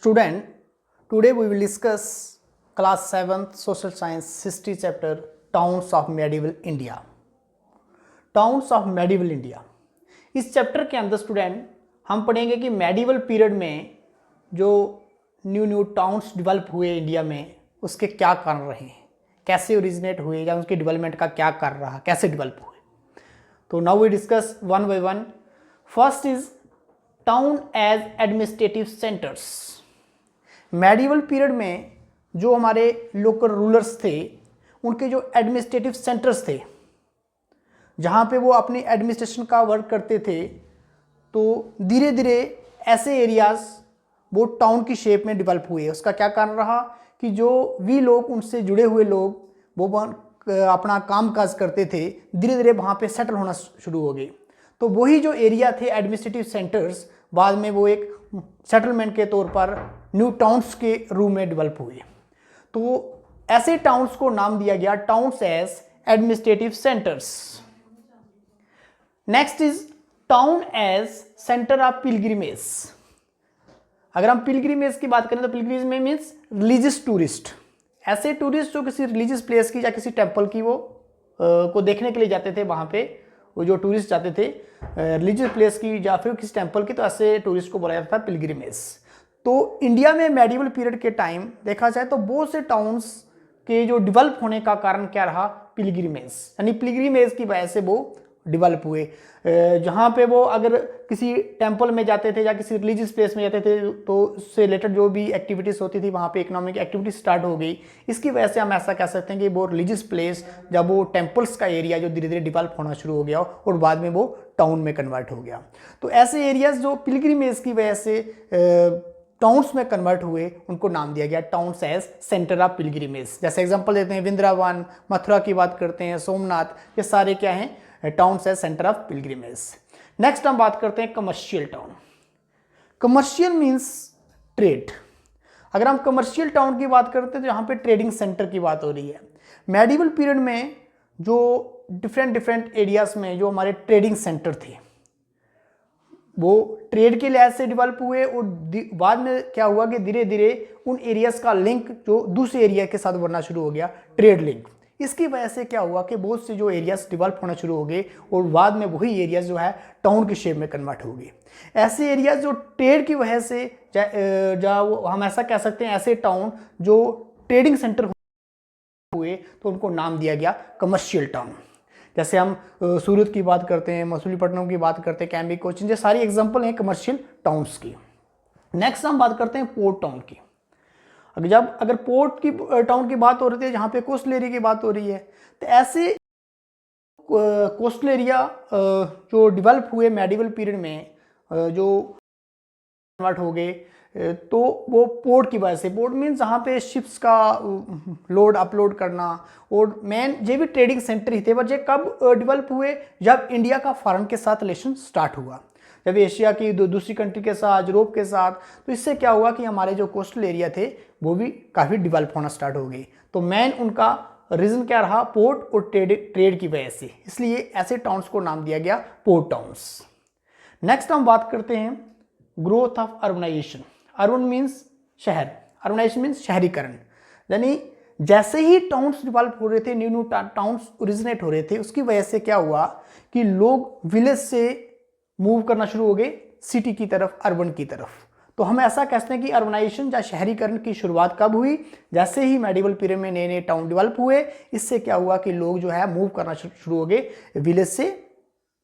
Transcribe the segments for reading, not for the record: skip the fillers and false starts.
Student, today we will discuss class 7th social science history chapter Towns of Medieval India. Towns of Medieval India. इस chapter के अंदर student हम पढ़ेंगे कि medieval period में जो न्यू टाउन्स डेवलप हुए इंडिया में उसके क्या कारण रहे हैं, कैसे ओरिजिनेट हुए या उसके डेवलपमेंट का क्या कारण रहा, कैसे डेवलप हुए. तो now we discuss one by one. First is town as administrative centres. Medieval period में जो हमारे लोकल रूलर्स थे उनके जो एडमिनिस्ट्रेटिव सेंटर्स थे जहाँ पे वो अपनी एडमिनिस्ट्रेशन का वर्क करते थे, तो धीरे धीरे ऐसे एरियाज वो टाउन की शेप में डेवलप हुए. उसका क्या कारण रहा कि जो भी लोग उनसे जुड़े हुए लोग वो अपना काम काज करते थे, धीरे धीरे वहाँ पे सेटल होना शुरू हो गए. तो वही जो एरिया थे एडमिनिस्ट्रेटिव सेंटर्स बाद में वो एक सेटलमेंट के तौर पर न्यू टाउन्स के रूप में डेवलप हुए. तो ऐसे टाउन्स को नाम दिया गया towns as administrative centres. Next is town as centre of pilgrimage. अगर हम पिलग्रिमेज की बात करें तो पिलग्रिमेज मीन्स रिलीजियस टूरिस्ट. ऐसे टूरिस्ट जो किसी रिलीजियस प्लेस की या किसी टेंपल की वो को देखने के लिए जाते थे, वहाँ पे वो जो टूरिस्ट जाते थे रिलीजियस प्लेस की या फिर किसी टेंपल की, तो ऐसे टूरिस्ट को बोला जाता था पिलग्रिमेज. तो इंडिया में मेडिवल पीरियड के टाइम देखा जाए तो बहुत से टाउन्स के जो डेवलप होने का कारण क्या रहा, पिलग्रिमेज. यानी पिलग्रिमेज की वजह से वो डेवलप हुए. जहाँ पे वो अगर किसी टेंपल में जाते थे या किसी रिलीजियस प्लेस में जाते थे तो उससे रिलेटेड जो भी एक्टिविटीज़ होती थी वहाँ पे इकोनॉमिक एक्टिविटी स्टार्ट हो गई. इसकी वजह से हम ऐसा कह सकते हैं कि वो रिलीजियस प्लेस जब वो टेंपल्स का एरिया जो धीरे धीरे डेवलप होना शुरू हो गया और बाद में वो टाउन में कन्वर्ट हो गया. तो ऐसे एरियाज जो पिलग्रिमेज की वजह से टाउन्स में कन्वर्ट हुए उनको नाम दिया गया towns as centre of pilgrimage. जैसे एग्जांपल देते हैं वृंदावन, मथुरा की बात करते हैं, सोमनाथ, ये सारे क्या हैं, towns as centre of pilgrimage. Next हम बात करते हैं commercial town. Commercial means trade. अगर हम कमर्शियल टाउन की बात करते हैं तो यहाँ पे ट्रेडिंग सेंटर की बात हो रही है. मेडिवल पीरियड में जो डिफरेंट एरियाज में जो हमारे ट्रेडिंग सेंटर थे वो ट्रेड के लिहाज से डेवलप हुए और बाद में क्या हुआ कि धीरे धीरे उन एरियाज का लिंक जो दूसरे एरिया के साथ बनना शुरू हो गया, ट्रेड लिंक. इसकी वजह से क्या हुआ कि बहुत से जो एरियाज डेवलप होना शुरू हो गए और बाद में वही एरियाज जो है टाउन की शेप में कन्वर्ट हो गए. ऐसे एरियाज जो ट्रेड की वजह से हम ऐसा कह सकते हैं ऐसे टाउन जो ट्रेडिंग सेंटर हुए तो उनको नाम दिया गया कमर्शियल टाउन. जैसे हम सूरत की बात करते हैं, मसूलीपट्टनम की बात करते हैं, कैम्ब्रिज, कोचीन, ये सारी एग्जांपल हैं कमर्शियल टाउन्स की. नेक्स्ट हम बात करते हैं पोर्ट टाउन की. अगर पोर्ट की टाउन की बात हो रही है जहाँ पे कोस्टल एरिया की बात हो रही है, तो ऐसे कोस्टल एरिया जो डेवलप हुए मेडिवल पीरियड में जो कन्वर्ट हो गए तो वो पोर्ट की वजह से. पोर्ट मीन्स जहाँ पे शिप्स का लोड अपलोड करना और मेन ये भी ट्रेडिंग सेंटर ही थे. पर ये कब डेवलप हुए, जब इंडिया का फॉरेन के साथ रिलेशन स्टार्ट हुआ, जब एशिया की दूसरी कंट्री के साथ, यूरोप के साथ. तो इससे क्या हुआ कि हमारे जो कोस्टल एरिया थे वो भी काफ़ी डेवलप होना स्टार्ट हो गई. तो मेन उनका रीज़न क्या रहा, पोर्ट और ट्रेड की वजह से. इसलिए ऐसे टाउन्स को नाम दिया गया पोर्ट टाउन्स. नेक्स्ट हम बात करते हैं growth of urbanisation. Urban means शहर, अर्बनाइजेशन मीन्स शहरीकरण. यानी जैसे ही टाउन्स डेवलप हो रहे थे, न्यू टाउन्स ओरिजिनेट हो रहे थे, उसकी वजह से क्या हुआ कि लोग विलेज से मूव करना शुरू हो गए सिटी की तरफ, अर्बन की तरफ. तो हम ऐसा कहते हैं कि अर्बनाइजेशन या शहरीकरण की शुरुआत कब हुई, जैसे ही मेडिवल पीरियड में नए नए टाउन डेवलप हुए. इससे क्या हुआ कि लोग जो है मूव करना शुरू हो गए विलेज से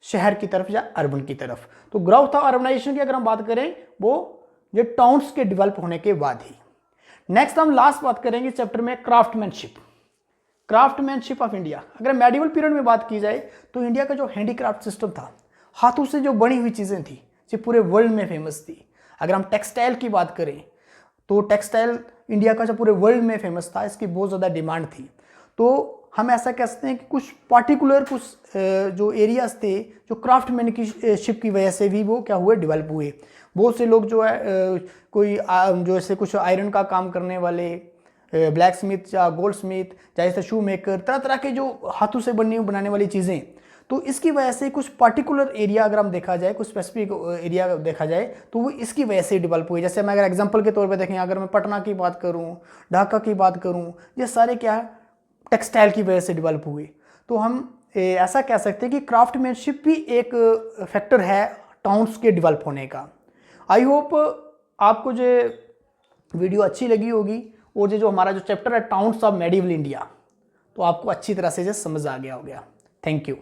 शहर की तरफ या अर्बन की तरफ. तो ग्रोथ ऑफ अर्बनाइजेशन की अगर हम बात करें वो ये टाउन्स के डेवलप होने के बाद ही. नेक्स्ट हम लास्ट बात करेंगे चैप्टर में क्राफ्टमैनशिप. Craftsmanship of India. अगर मेडिवल पीरियड में बात की जाए तो इंडिया का जो हैंडीक्राफ्ट सिस्टम था, हाथों से जो बनी हुई चीज़ें थी, जो पूरे वर्ल्ड में फेमस थी. अगर हम टेक्सटाइल की बात करें तो टेक्सटाइल इंडिया का जो पूरे वर्ल्ड में फेमस था, इसकी बहुत ज़्यादा डिमांड थी. तो हम ऐसा कह सकते हैं कि कुछ पार्टिकुलर जो एरियाज थे जो क्राफ्टमैनशिप की वजह से भी वो क्या हुए, डेवलप हुए. बहुत से लोग जो है कोई जो ऐसे कुछ आयरन का काम करने वाले, ब्लैक स्मिथ या गोल्ड स्मिथ, जैसे शू मेकर, तरह तरह के जो हाथों से बनाने वाली चीज़ें, तो इसकी वजह से कुछ पर्टिकुलर एरिया अगर हम देखा जाए, कुछ स्पेसिफिक एरिया देखा जाए तो वो इसकी वजह से डेवलप हुई। जैसे मैं अगर एग्जांपल के तौर पे देखें, अगर मैं पटना की बात करूं, ढाका की बात करूं, ये सारे क्या है टेक्सटाइल की वजह से डेवलप हुए। तो हम ऐसा कह सकते हैं कि क्राफ्टमैनशिप भी एक फैक्टर है टाउन्स के डेवलप होने का। आई होप आपको जो वीडियो अच्छी लगी होगी और जो हमारा जो चैप्टर है टाउन्स ऑफ मेडिवल इंडिया, तो आपको अच्छी तरह से जो समझ आ गया हो गया। Thank you.